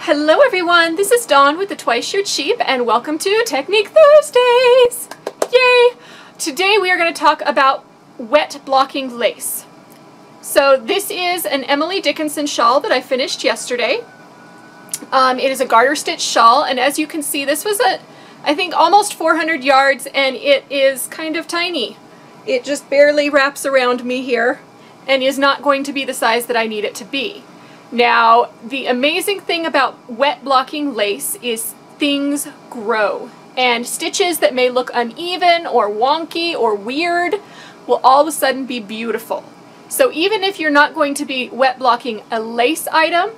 Hello everyone, this is Dawn with the Twice Sheared Sheep and welcome to Technique Thursdays! Yay! Today we are going to talk about wet blocking lace. So this is an Emily Dickinson shawl that I finished yesterday. It is a garter stitch shawl, and as you can see this was I think almost 400 yards, and it is kind of tiny. It just barely wraps around me here and is not going to be the size that I need it to be. Now, the amazing thing about wet blocking lace is things grow, and stitches that may look uneven or wonky or weird will all of a sudden be beautiful. So even if you're not going to be wet blocking a lace item,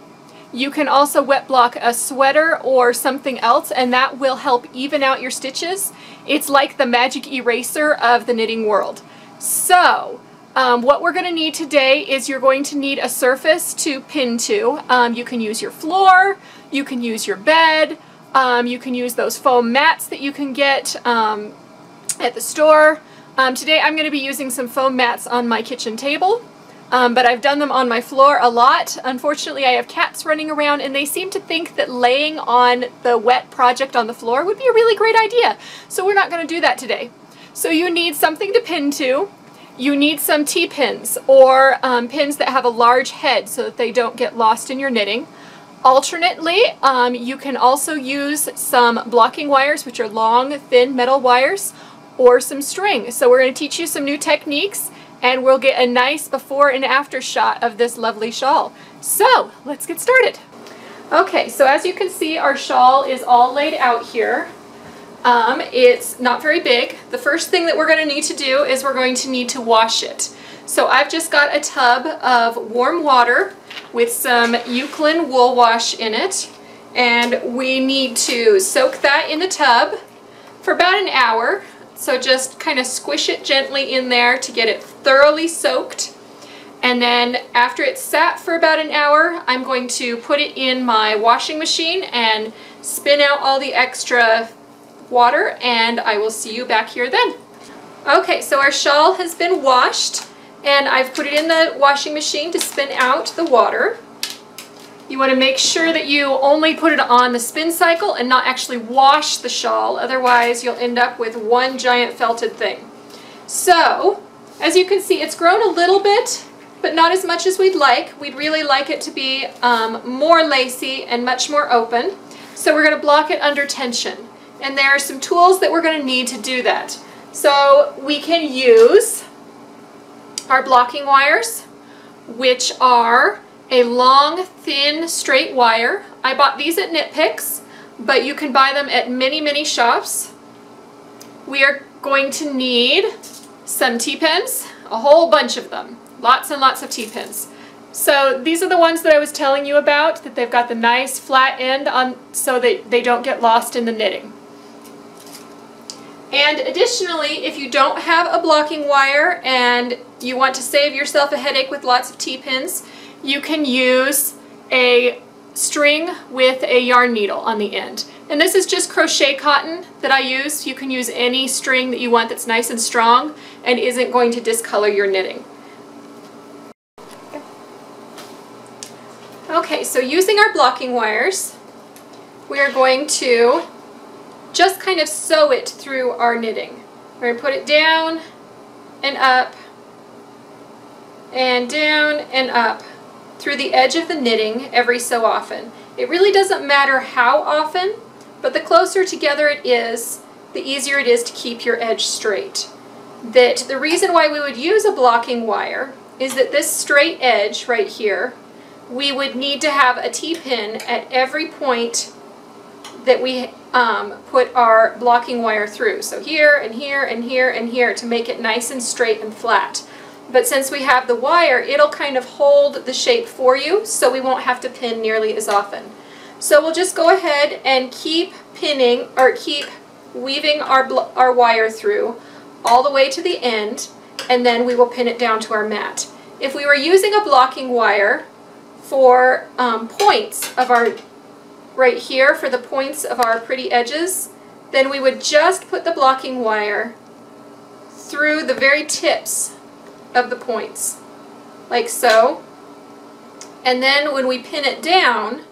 you can also wet block a sweater or something else, and that will help even out your stitches. It's like the magic eraser of the knitting world. So, what we're going to need today is you're going to need a surface to pin to. You can use your floor, you can use your bed, you can use those foam mats that you can get at the store. Today I'm going to be using some foam mats on my kitchen table, but I've done them on my floor a lot. Unfortunately, I have cats running around and they seem to think that laying on the wet project on the floor would be a really great idea. So we're not going to do that today. So you need something to pin to. You need some T-pins, or pins that have a large head so that they don't get lost in your knitting. Alternately, you can also use some blocking wires, which are long, thin metal wires, or some string. So we're going to teach you some new techniques, and we'll get a nice before and after shot of this lovely shawl. So let's get started. Okay, so as you can see, our shawl is all laid out here. It's not very big. The first thing that we're going to need to do is we're going to need to wash it. So I've just got a tub of warm water with some Eucalyptus wool wash in it, and we need to soak that in the tub for about an hour. So just kind of squish it gently in there to get it thoroughly soaked. And then after it's sat for about an hour, I'm going to put it in my washing machine and spin out all the extra water, and I will see you back here then. Okay, so our shawl has been washed, and I've put it in the washing machine to spin out the water. You want to make sure that you only put it on the spin cycle and not actually wash the shawl, otherwise you'll end up with one giant felted thing. So, as you can see, it's grown a little bit, but not as much as we'd like. We'd really like it to be more lacy and much more open. So we're going to block it under tension. And there are some tools that we're going to need to do that. So we can use our blocking wires, which are a long, thin, straight wire. I bought these at Knit Picks, but you can buy them at many, many shops. We are going to need some T-pins, a whole bunch of them, lots and lots of T-pins. So these are the ones that I was telling you about, that they've got the nice flat end on so that they don't get lost in the knitting. And additionally, if you don't have a blocking wire and you want to save yourself a headache with lots of T-pins, you can use a string with a yarn needle on the end. And this is just crochet cotton that I use. You can use any string that you want that's nice and strong and isn't going to discolor your knitting. Okay, so using our blocking wires, we are going to just kind of sew it through our knitting. We're going to put it down and up and down and up through the edge of the knitting every so often. It really doesn't matter how often, but the closer together it is, the easier it is to keep your edge straight. The reason why we would use a blocking wire is that this straight edge right here, we would need to have a T-pin at every point that we put our blocking wire through. So here and here and here and here to make it nice and straight and flat. But since we have the wire, it'll kind of hold the shape for you, so we won't have to pin nearly as often. So we'll just go ahead and keep pinning, or keep weaving our wire through all the way to the end, and then we will pin it down to our mat. If we were using a blocking wire for points of our right here, for the points of our pretty edges, then we would just put the blocking wire through the very tips of the points, like so. And then when we pin it down,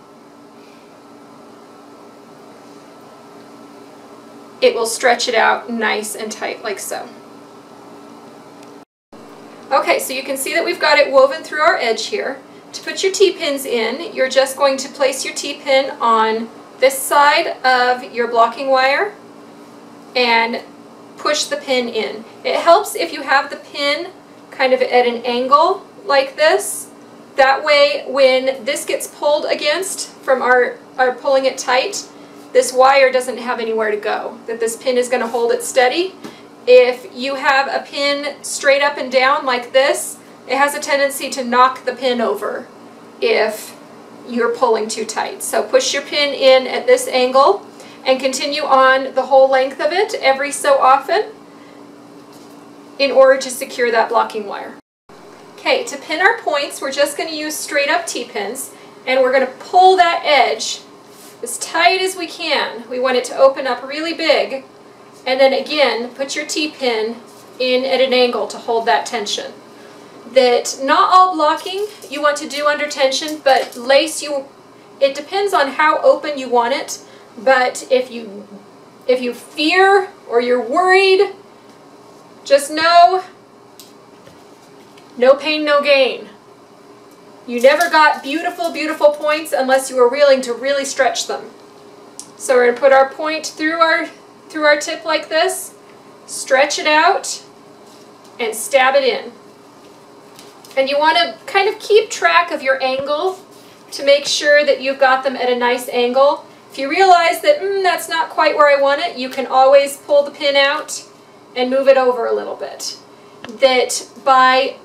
it will stretch it out nice and tight like so. Okay, so you can see that we've got it woven through our edge here. To put your T-pins in, you're just going to place your T-pin on this side of your blocking wire and push the pin in. It helps if you have the pin kind of at an angle like this. That way when this gets pulled against from our pulling it tight, this wire doesn't have anywhere to go, that this pin is going to hold it steady. If you have a pin straight up and down like this, it has a tendency to knock the pin over if you're pulling too tight. So push your pin in at this angle and continue on the whole length of it every so often in order to secure that blocking wire. Okay, to pin our points, we're just going to use straight up T-pins, and we're going to pull that edge as tight as we can. We want it to open up really big, and then again, put your T-pin in at an angle to hold that tension. That not all blocking you want to do under tension, but lace, it depends on how open you want it, but if you fear or you're worried, just know, no pain, no gain. You never got beautiful, beautiful points unless you were willing to really stretch them. So we're going to put our point through our tip like this, stretch it out, and stab it in. And you want to kind of keep track of your angle to make sure that you've got them at a nice angle. If you realize that that's not quite where I want it, you can always pull the pin out and move it over a little bit. That by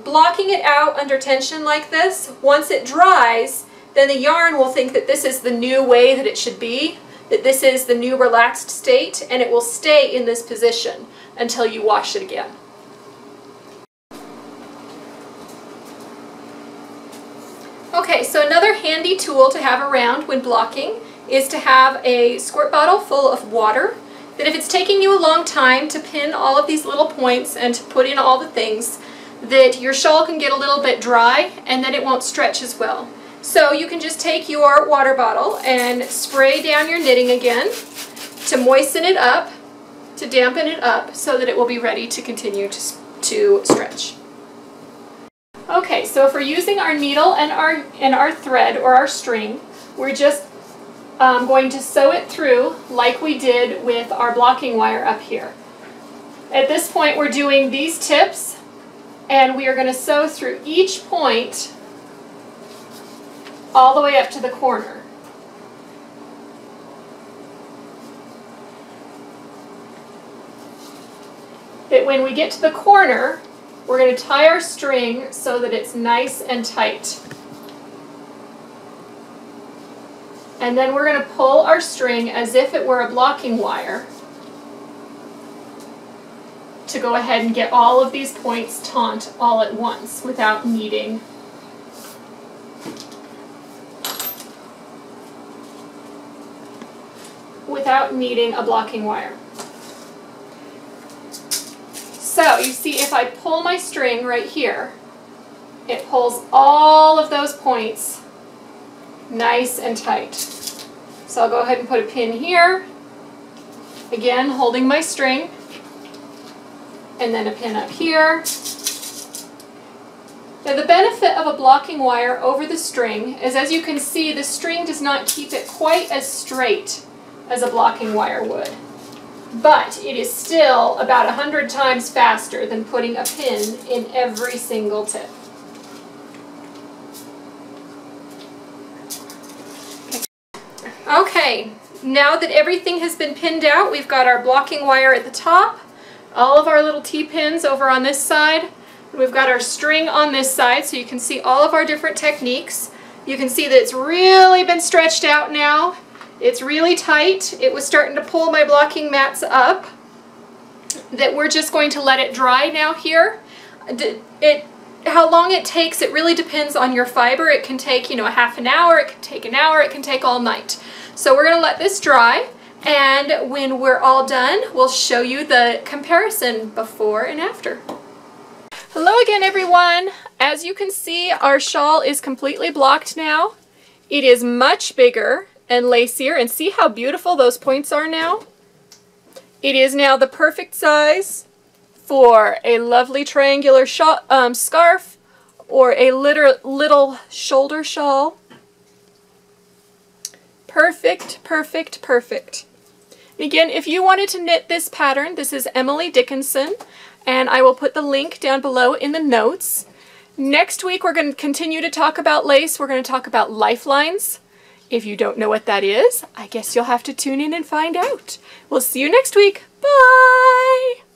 blocking it out under tension like this, once it dries, then the yarn will think that this is the new way that it should be, that this is the new relaxed state, and it will stay in this position until you wash it again. Okay, so another handy tool to have around when blocking is to have a squirt bottle full of water, that if it's taking you a long time to pin all of these little points and to put in all the things, that your shawl can get a little bit dry and then it won't stretch as well. So you can just take your water bottle and spray down your knitting again to moisten it up, to dampen it up so that it will be ready to continue to stretch. Okay, so if we're using our needle and our thread or our string, we're just going to sew it through like we did with our blocking wire up here. At this point we're doing these tips, and we are going to sew through each point all the way up to the corner. That when we get to the corner, we're going to tie our string so that it's nice and tight. And then we're going to pull our string as if it were a blocking wire to go ahead and get all of these points taut all at once without needing a blocking wire. So you see, if I pull my string right here, it pulls all of those points nice and tight. So I'll go ahead and put a pin here, again holding my string, and then a pin up here. Now the benefit of a blocking wire over the string is, as you can see, the string does not keep it quite as straight as a blocking wire would. But it is still about 100 times faster than putting a pin in every single tip. Okay, now that everything has been pinned out, we've got our blocking wire at the top, all of our little T-pins over on this side. We've got our string on this side, so you can see all of our different techniques. You can see that it's really been stretched out now. It's really tight. It was starting to pull my blocking mats up. That we're just going to let it dry now here. How long it takes, it really depends on your fiber. It can take, a half an hour, it can take an hour, it can take all night. So we're going to let this dry, and when we're all done, we'll show you the comparison before and after. Hello again, everyone. As you can see, our shawl is completely blocked now. It is much bigger and lacier, and see how beautiful those points are now? It is now the perfect size for a lovely triangular scarf or a little shoulder shawl. Perfect, perfect, perfect. Again, if you wanted to knit this pattern, this is Emily Dickinson, and I will put the link down below in the notes. Next week we're going to continue to talk about lace. We're going to talk about lifelines. If you don't know what that is, I guess you'll have to tune in and find out. We'll see you next week. Bye!